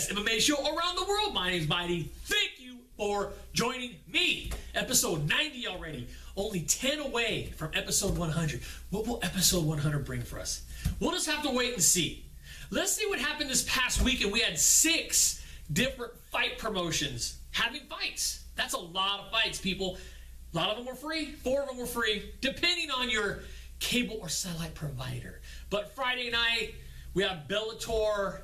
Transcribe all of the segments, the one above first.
MMA show around the world. My name's Mighty. Thank you for joining me. Episode 90 already. Only 10 away from episode 100. What will episode 100 bring for us? We'll just have to wait and see. Let's see what happened this past weekend. We had 6 different fight promotions having fights. That's a lot of fights, people. A lot of them were free. 4 of them were free, depending on your cable or satellite provider. But Friday night, we have Bellator.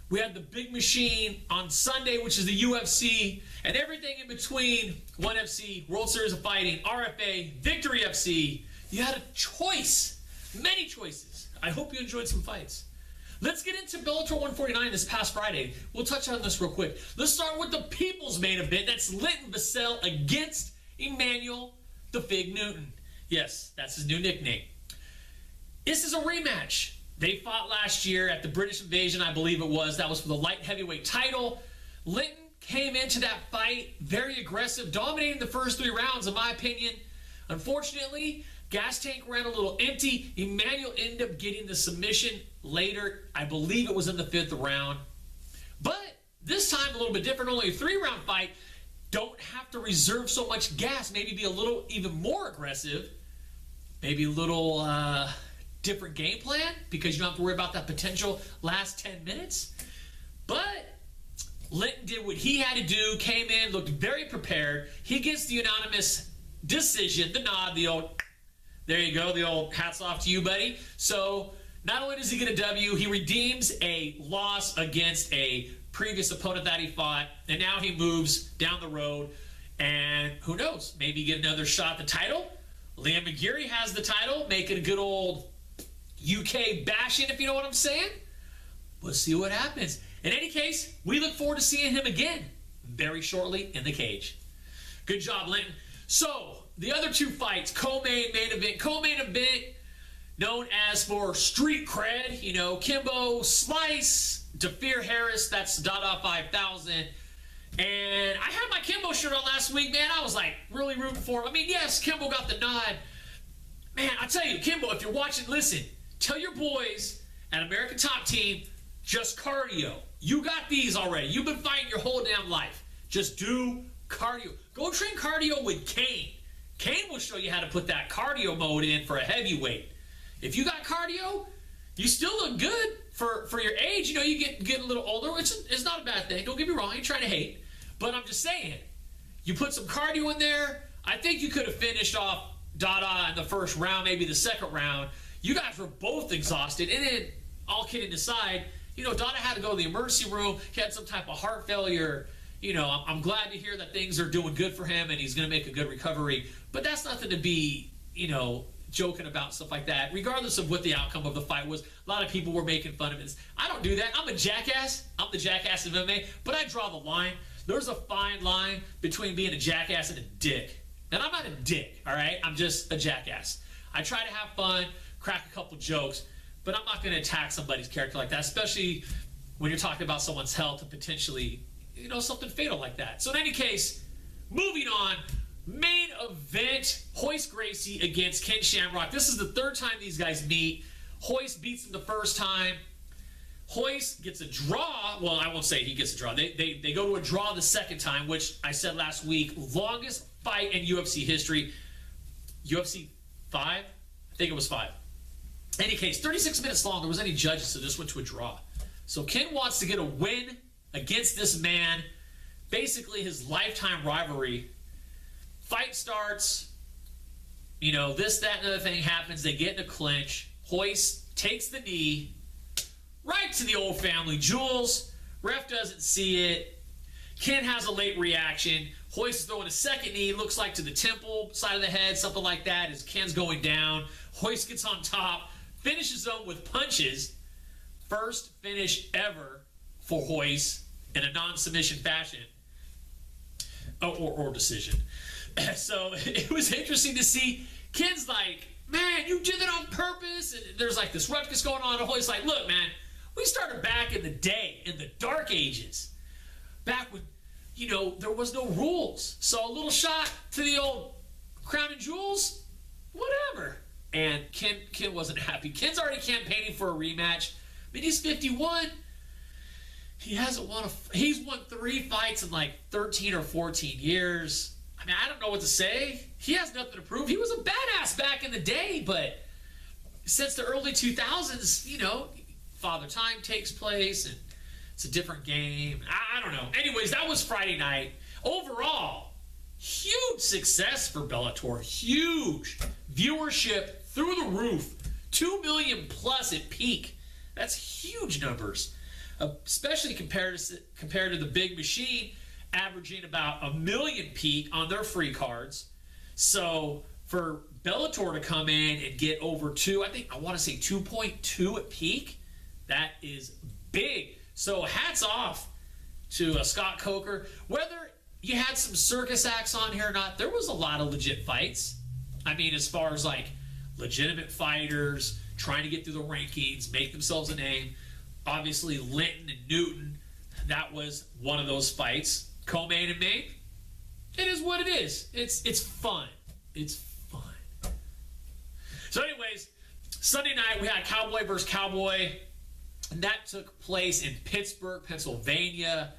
We had the big machine on Sunday, which is the UFC, and everything in between. 1FC, World Series of Fighting, RFA, Victory FC. You had a choice, many choices. I hope you enjoyed some fights. Let's get into Bellator 149 this past Friday. We'll touch on this real quick. Let's start with the people's main event. That's Linton Vassell against Emmanuel the Fig Newton. Yes, that's his new nickname. This is a rematch. They fought last year at the British Invasion, I believe it was. That was for the light heavyweight title. Linton came into that fight very aggressive, dominating the first 3 rounds, in my opinion. Unfortunately, gas tank ran a little empty. Emmanuel ended up getting the submission later. I believe it was in the 5th round. But this time a little bit different. Only a 3-round fight. Don't have to reserve so much gas. Maybe be a little even more aggressive. Maybe a little different game plan because you don't have to worry about that potential last 10 minutes. But Linton did what he had to do, came in, looked very prepared. He gets the unanimous decision, the nod, the old, there you go, the old hats off to you, buddy. So not only does he get a W, he redeems a loss against a previous opponent that he fought, and now he moves down the road, and who knows, maybe get another shot at the title. Liam McGregor has the title, making a good old UK bashing, if you know what I'm saying. We'll see what happens. In any case, we look forward to seeing him again very shortly in the cage. Good job, Linton. So, the other 2 fights, co-main, main event. Co-main event, known as for street cred, you know, Kimbo Slice, DeFear Harris, that's Dada 5000. And I had my Kimbo shirt on last week, man. I was like really rooting for him. I mean, yes, Kimbo got the nod. Man, I tell you, Kimbo, if you're watching, listen. Tell your boys at American Top Team, just cardio. You got these already. You've been fighting your whole damn life. Just do cardio. Go train cardio with Kane. Kane will show you how to put that cardio mode in for a heavyweight. If you got cardio, you still look good for your age. You know, you get a little older, which is not a bad thing. Don't get me wrong. I ain't trying to hate. But I'm just saying, you put some cardio in there, I think you could have finished off Dada in the first round, maybe the second round. You guys were both exhausted. And then, all kidding aside, you know, Dada had to go to the emergency room. He had some type of heart failure. You know, I'm glad to hear that things are doing good for him and he's going to make a good recovery. But that's nothing to be, you know, joking about, stuff like that. Regardless of what the outcome of the fight was, a lot of people were making fun of it. I don't do that. I'm a jackass. I'm the jackass of MMA. But I draw the line. There's a fine line between being a jackass and a dick. And I'm not a dick, all right? I'm just a jackass. I try to have fun, crack a couple jokes, but I'm not going to attack somebody's character like that, especially when you're talking about someone's health and potentially, you know, something fatal like that. So in any case, moving on, main event, Royce Gracie against Ken Shamrock. This is the 3rd time these guys meet. Royce beats him the first time. Royce gets a draw. Well, I won't say he gets a draw. They go to a draw the second time, which I said last week, longest fight in UFC history. UFC 5? I think it was 5. In any case, 36 minutes long. There was any judges, so this went to a draw. So Ken wants to get a win against this man. Basically, his lifetime rivalry. Fight starts. You know, this, that, and other thing happens. They get in a clinch. Royce takes the knee right to the old family jewels. Ref doesn't see it. Ken has a late reaction. Royce is throwing a second knee, looks like to the temple, side of the head, something like that, as Ken's going down. Royce gets on top, finishes him with punches. First finish ever for Royce in a non-submission fashion. or decision. So it was interesting to see. Ken's like, man, you did it on purpose. And there's like this ruckus going on. And Hoy's like, look, man, we started back in the day, in the dark ages, back when, you know, there was no rules. So a little shot to the old crown and jewels, whatever. And Ken wasn't happy. Ken's already campaigning for a rematch. I mean, he's 51. He hasn't won he's won 3 fights in like 13 or 14 years. I mean, I don't know what to say. He has nothing to prove. He was a badass back in the day, but since the early 2000s, you know, Father Time takes place, and it's a different game. I don't know. Anyways, that was Friday night. Overall, huge success for Bellator. Huge. Viewership through the roof. 2 million plus at peak. That's huge numbers, especially compared to the big machine, averaging about 1 million peak on their free cards. So for Bellator to come in and get over 2, I want to say 2.2 at peak, that is big. So hats off to Scott Coker. Whether you had some circus acts on here or not, there was a lot of legit fights. I mean, as far as like legitimate fighters trying to get through the rankings, make themselves a name. Obviously, Linton and Newton, that was one of those fights. Co-main and main, it is what it is. It's fun. It's fun. So anyways, Sunday night we had Cowboy versus Cowboy, and that took place in Pittsburgh, Pennsylvania.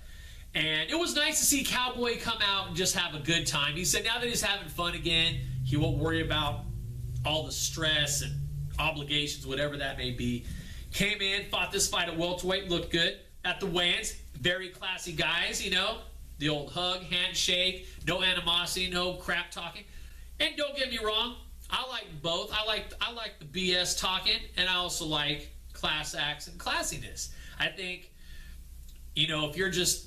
And it was nice to see Cowboy come out and just have a good time. He said now that he's having fun again, he won't worry about all the stress and obligations, whatever that may be. Came in, fought this fight at welterweight, looked good at the weigh-ins. Very classy guys, you know. The old hug, handshake, no animosity, no crap talking. And don't get me wrong, I like both. I like the BS talking, and I also like class acts and classiness. I think, you know, if you're just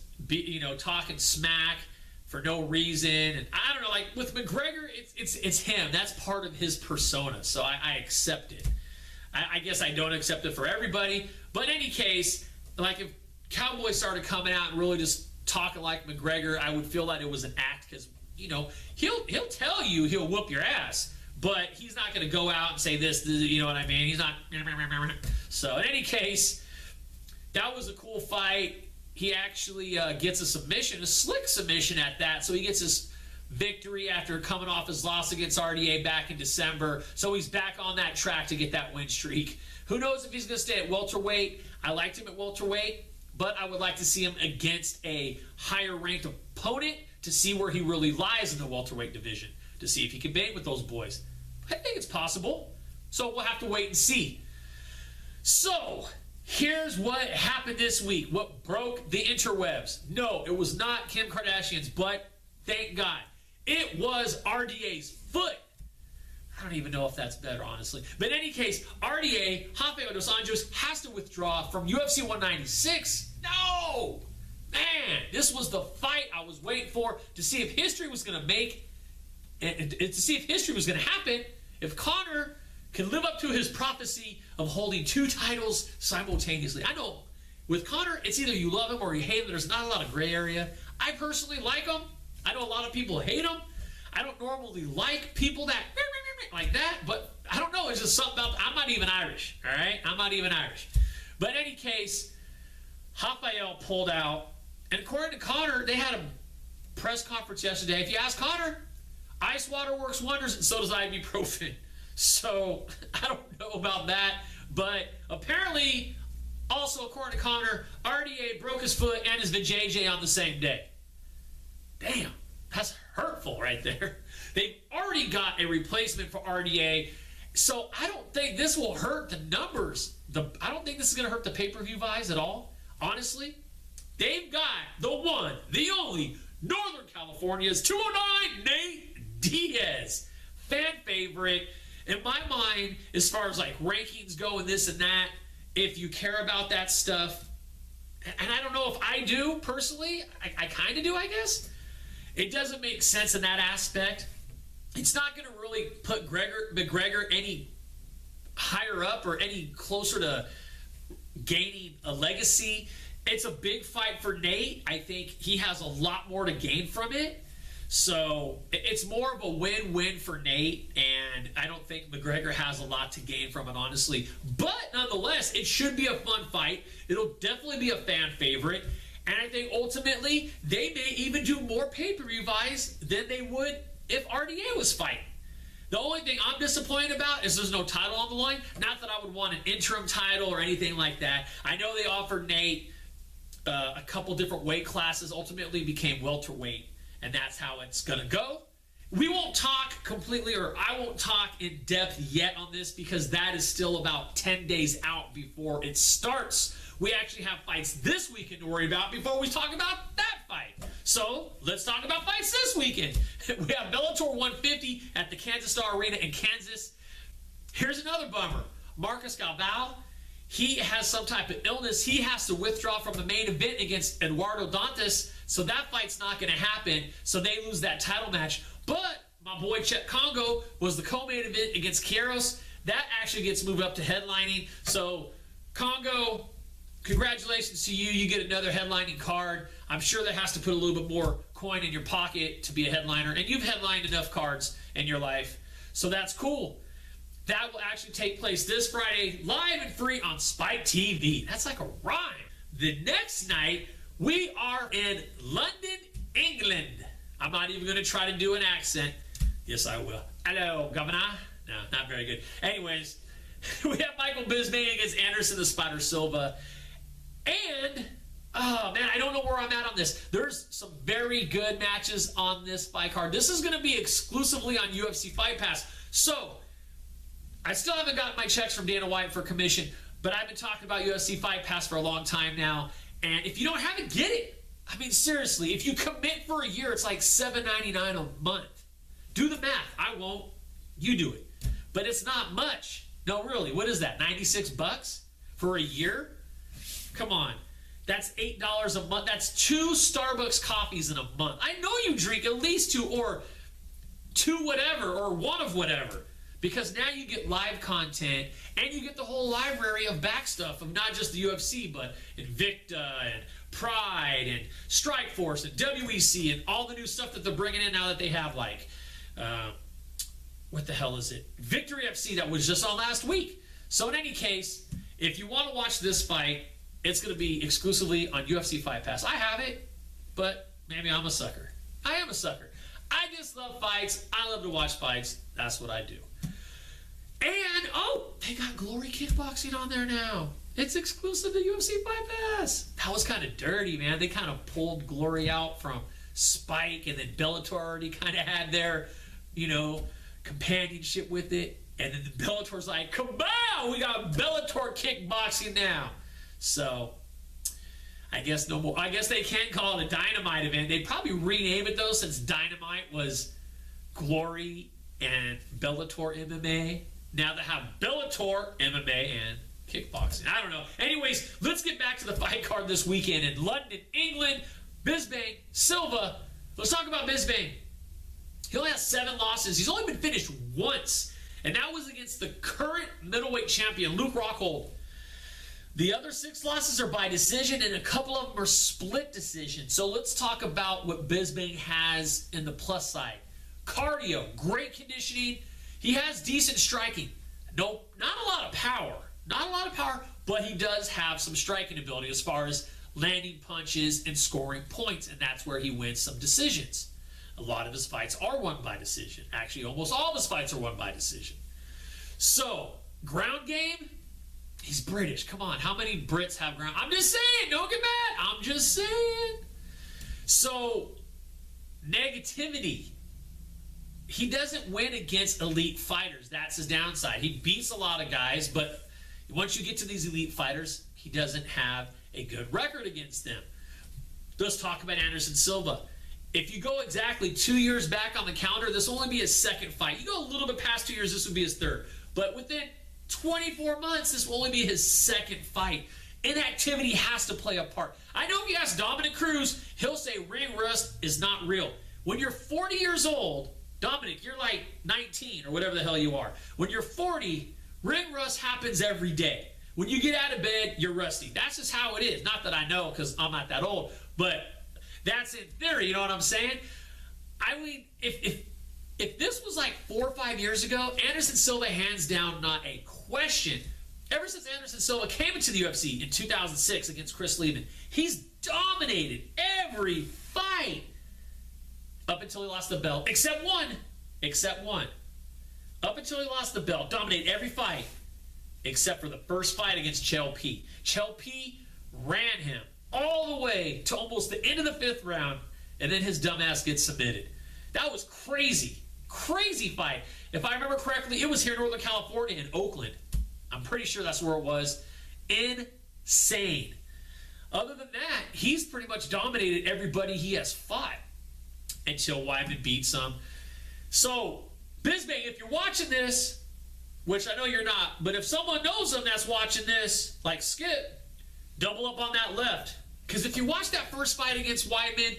talking smack for no reason, and I don't know, like with McGregor, it's him. That's part of his persona, so I accept it. I guess I don't accept it for everybody, but in any case, like if Cowboy started coming out and really just talking like McGregor, I would feel like it was an act, because, you know, he'll tell you he'll whoop your ass, but he's not going to go out and say this, you know what I mean? He's not. So in any case, that was a cool fight. He actually gets a submission, a slick submission at that, so he gets his victory after coming off his loss against RDA back in December. So he's back on that track to get that win streak. Who knows if he's going to stay at welterweight? I liked him at welterweight, but I would like to see him against a higher-ranked opponent to see where he really lies in the welterweight division, to see if he can bang with those boys. I think it's possible, so we'll have to wait and see. So here's what happened this week, what broke the interwebs. No, it was not Kim Kardashian's butt, thank God. It was RDA's foot. I don't even know if that's better, honestly. But in any case, RDA, Rafael dos Anjos, has to withdraw from UFC 196. No! Man, this was the fight I was waiting for to see if history was going to make, and to see if history was going to happen, if Conor can live up to his prophecy of holding 2 titles simultaneously. I know with Conor, it's either you love him or you hate him. There's not a lot of gray area. I personally like him. I know a lot of people hate him. I don't normally like people that like that, but I don't know. It's just something about. I'm not even Irish, all right? I'm not even Irish. But in any case, Rafael pulled out, and according to Conor, they had a press conference yesterday. If you ask Conor, ice water works wonders, and so does ibuprofen. So I don't know about that, but apparently, also according to Conor, RDA broke his foot and his vajayjay on the same day. Damn, that's hurtful right there. They've already got a replacement for RDA, so I don't think this will hurt the numbers. I don't think this is going to hurt the pay-per-view buys at all, honestly. They've got the one, the only, Northern California's 209, Nate Diaz. Fan favorite. In my mind, as far as like rankings go and this and that, if you care about that stuff, and I don't know if I do personally, I kind of do, I guess. It doesn't make sense in that aspect. It's not going to really put McGregor any higher up or any closer to gaining a legacy. It's a big fight for Nate. I think he has a lot more to gain from it. So it's more of a win-win for Nate, and I don't think McGregor has a lot to gain from it, honestly. But nonetheless, it should be a fun fight. It'll definitely be a fan favorite. And I think ultimately, they may even do more pay-per-view buys than they would if RDA was fighting. The only thing I'm disappointed about is there's no title on the line. Not that I would want an interim title or anything like that. I know they offered Nate a couple different weight classes, ultimately became welterweight, and that's how it's going to go. We won't talk completely, or I won't talk in depth yet on this because that is still about 10 days out before it starts. We actually have fights this weekend to worry about before we talk about that fight. So let's talk about fights this weekend. We have Bellator 150 at the Kansas Star Arena in Kansas. Here's another bummer. Marcus Galvao, he has some type of illness. He has to withdraw from the main event against Eduardo Dantas, so that fight's not going to happen. So they lose that title match. But my boy Chet Congo was the co-main event against Kieros. That actually gets moved up to headlining. So Congo, congratulations to you. You get another headlining card. I'm sure that has to put a little bit more coin in your pocket to be a headliner. And you've headlined enough cards in your life. So that's cool. That will actually take place this Friday, live and free on Spike TV. That's like a rhyme. The next night, we are in London, England. I'm not even going to try to do an accent. Yes, I will. Hello, Governor. No, not very good. Anyways, we have Michael Bisping against Anderson the Spider Silva. And, oh, man, I don't know where I'm at on this. There's some very good matches on this fight card. This is going to be exclusively on UFC Fight Pass. So, I still haven't gotten my checks from Dana White for commission, but I've been talking about UFC Fight Pass for a long time now. And if you don't have it, get it. I mean, seriously, if you commit for a year, it's like $7.99 a month. Do the math. I won't. You do it. But it's not much. No, really. What is that? $96 for a year? Come on. That's $8 a month. That's 2 Starbucks coffees in a month. I know you drink at least 2 or 2 whatever or 1 of whatever. Because now you get live content and you get the whole library of back stuff of not just the UFC, but Invicta and Pride and Strikeforce and WEC and all the new stuff that they're bringing in now that they have, like, what the hell is it? Victory FC that was just on last week. So in any case, if you want to watch this fight, it's going to be exclusively on UFC Fight Pass. I have it, but maybe I'm a sucker. I am a sucker. I just love fights. I love to watch fights. That's what I do. And, oh, they got Glory Kickboxing on there now. It's exclusive to UFC Fight Pass. That was kind of dirty, man. They kind of pulled Glory out from Spike, and then Bellator already kind of had their, you know, companionship with it. And then the Bellator's like, come on, we got Bellator Kickboxing now. So, I guess no more. I guess they can't call it a Dynamite event. They'd probably rename it, though, since Dynamite was Glory and Bellator MMA. Now they have Bellator MMA and kickboxing. I don't know. Anyways, let's get back to the fight card this weekend in London, England. Bisping, Silva. Let's talk about Bisping. He only has 7 losses. He's only been finished once, and that was against the current middleweight champion, Luke Rockhold. The other 6 losses are by decision, and a couple of them are split decision. So let's talk about what Bisping has in the plus side. Cardio, great conditioning. He has decent striking. No, not a lot of power. Not a lot of power, but he does have some striking ability as far as landing punches and scoring points, and that's where he wins some decisions. A lot of his fights are won by decision. Actually, almost all of his fights are won by decision. So, ground game, he's British. Come on, how many Brits have ground? I'm just saying, don't get mad. I'm just saying. So, negativity. He doesn't win against elite fighters. That's his downside. He beats a lot of guys, but once you get to these elite fighters, he doesn't have a good record against them. Let's talk about Anderson Silva. If you go exactly 2 years back on the calendar, this will only be his 2nd fight. You go a little bit past 2 years, this would be his 3rd. But within 24 months, this will only be his 2nd fight. Inactivity has to play a part. I know if you ask Dominic Cruz, he'll say ring rust is not real. When you're 40 years old, Dominic, you're like 19 or whatever the hell you are. When you're 40, ring rust happens every day. When you get out of bed, you're rusty. That's just how it is. Not that I know because I'm not that old, but that's in theory, you know what I'm saying? I mean, if this was like 4 or 5 years ago, Anderson Silva, hands down, not a question. Ever since Anderson Silva came into the UFC in 2006 against Chris Lehman, he's dominated every fight up until he lost the belt, except one. Up until he lost the belt, dominated every fight, except for the first fight against Chell P. Chell P ran him all the way to almost the end of the 5th round, and then his dumbass gets submitted. That was crazy. Crazy fight. If I remember correctly, it was here in Northern California in Oakland. I'm pretty sure that's where it was. Insane. Other than that, he's pretty much dominated everybody he has fought until Weidman beats him. So, Bisbang, if you're watching this, which I know you're not, but if someone knows him that's watching this, like Skip, double up on that left. Because if you watch that first fight against Weidman,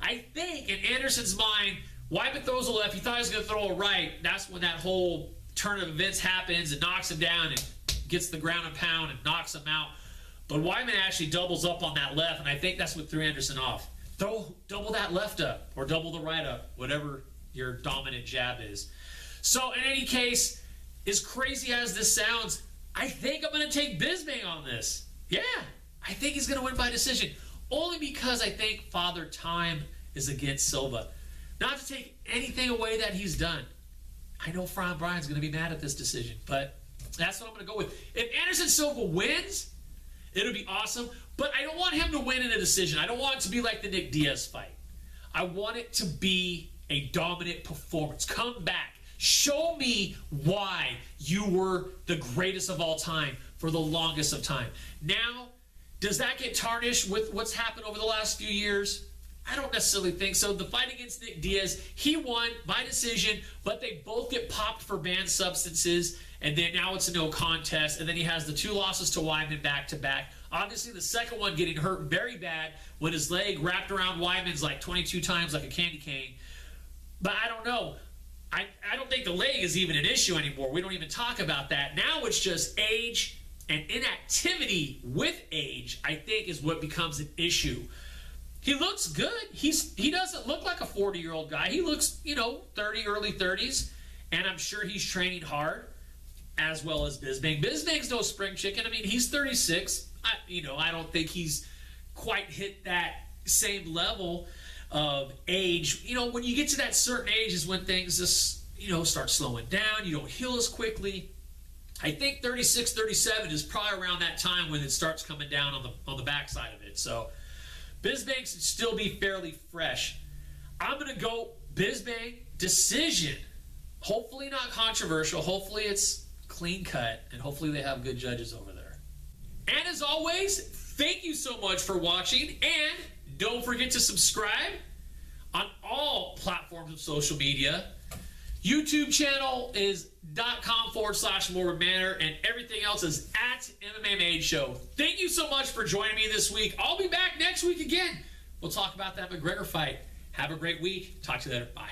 I think in Anderson's mind, Weidman throws a left. He thought he was going to throw a right. That's when that whole turn of events happens and knocks him down and gets the ground and pound and knocks him out. But Weidman actually doubles up on that left, and I think that's what threw Anderson off. Double that left up or double the right up, whatever your dominant jab is. So in any case, as crazy as this sounds, I think I'm going to take Bisbang on this. Yeah, I think he's going to win by decision. Only because I think Father Time is against Silva. Not to take anything away that he's done. I know Fran Bryan's going to be mad at this decision, but that's what I'm going to go with. If Anderson Silva wins, it'll be awesome, but I don't want him to win in a decision. I don't want it to be like the Nick Diaz fight. I want it to be a dominant performance. Come back. Show me why you were the greatest of all time for the longest of time. Now, does that get tarnished with what's happened over the last few years? I don't necessarily think so. The fight against Nick Diaz, he won by decision, but they both get popped for banned substances, and then now it's a no contest, and then he has the 2 losses to Weidman back-to-back. Obviously, the second one getting hurt very bad when his leg wrapped around Weidman's like 22 times like a candy cane. But I don't know. I don't think the leg is even an issue anymore. We don't even talk about that. Now it's just age and inactivity with age, I think, is what becomes an issue. He looks good. He doesn't look like a 40-year-old guy. He looks, 30, early 30s, and I'm sure he's training hard, as well as Bisbang. Bisbang's no spring chicken. I mean, he's 36. I don't think he's quite hit that same level of age. When you get to that certain age is when things just, start slowing down. You don't heal as quickly. I think 36, 37 is probably around that time when it starts coming down on the backside of it. So Bisbang should still be fairly fresh. I'm going to go Bisbang decision. Hopefully not controversial. Hopefully it's clean cut, and hopefully they have good judges over there. And as always, thank you so much for watching, and don't forget to subscribe on all platforms of social media. YouTube channel is .com/Morbid Manor, and everything else is at MMA Made Show. Thank you so much for joining me this week. I'll be back next week again. We'll talk about that McGregor fight. Have a great week. Talk to you later. Bye.